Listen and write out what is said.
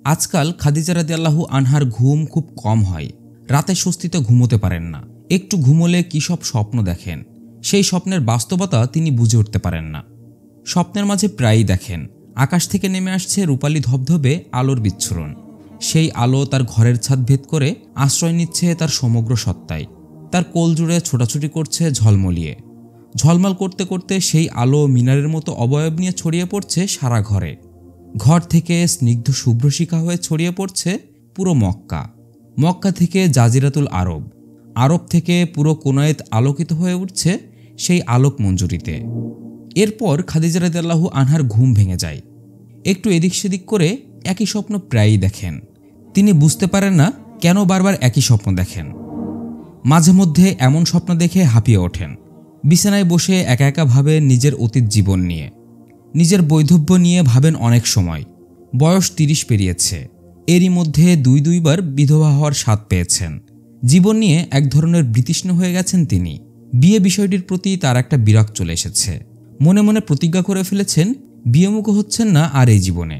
আজকাল খাদিজা রাদিয়াল্লাহু আনহার ঘুম খুব কম হয়। রাতে স্বস্তিতে ঘুমোতে পারেন না। একটু ঘুমোলে কী সব স্বপ্ন দেখেন, সেই স্বপ্নের বাস্তবতা তিনি বুঝে উঠতে পারেন না। স্বপ্নের মাঝে প্রায়ই দেখেন আকাশ থেকে নেমে আসছে রূপালী ধবধবে আলোর বিচ্ছুরণ। সেই আলো তার ঘরের ছাদ ভেদ করে আশ্রয় নিচ্ছে তার সমগ্র সত্তায়। তার কোল জুড়ে ছোটাছুটি করছে ঝলমলিয়ে। ঝলমল করতে করতে সেই আলো মিনারের মতো অবয়ব নিয়ে ছড়িয়ে পড়ছে সারা ঘরে। ঘর থেকে স্নিগ্ধ শুভ্রশিখা হয়ে ছড়িয়ে পড়ছে পুরো মক্কা। মক্কা থেকে জাজিরাতুল আরব, আরব থেকে পুরো কোনায়েত আলোকিত হয়ে উঠছে সেই আলোক মঞ্জুরিতে। এরপর খাদিজা রাদিয়াল্লাহু আনহার ঘুম ভেঙে যায়। একটু এদিক সেদিক করে একই স্বপ্ন প্রায়ই দেখেন। তিনি বুঝতে পারেন না কেন বারবার একই স্বপ্ন দেখেন। মাঝে মধ্যে এমন স্বপ্ন দেখে হাঁপিয়ে ওঠেন। বিছানায় বসে একা একা ভাবেন নিজের অতীত জীবন নিয়ে, নিজের বৈধব্য নিয়ে ভাবেন। অনেক সময় বয়স ৩০ পেরিয়েছে, এরই মধ্যে দুইবার বিধবা হওয়ার স্বাদ পেয়েছেন। জীবন নিয়ে এক ধরনের বিতৃষ্ণ হয়ে গেছেন তিনি। বিয়ে বিষয়টির প্রতি তার একটা বিরাগ চলে এসেছে। মনে মনে প্রতিজ্ঞা করে ফেলেছেন বিয়েমুখ হচ্ছেন না আর এই জীবনে।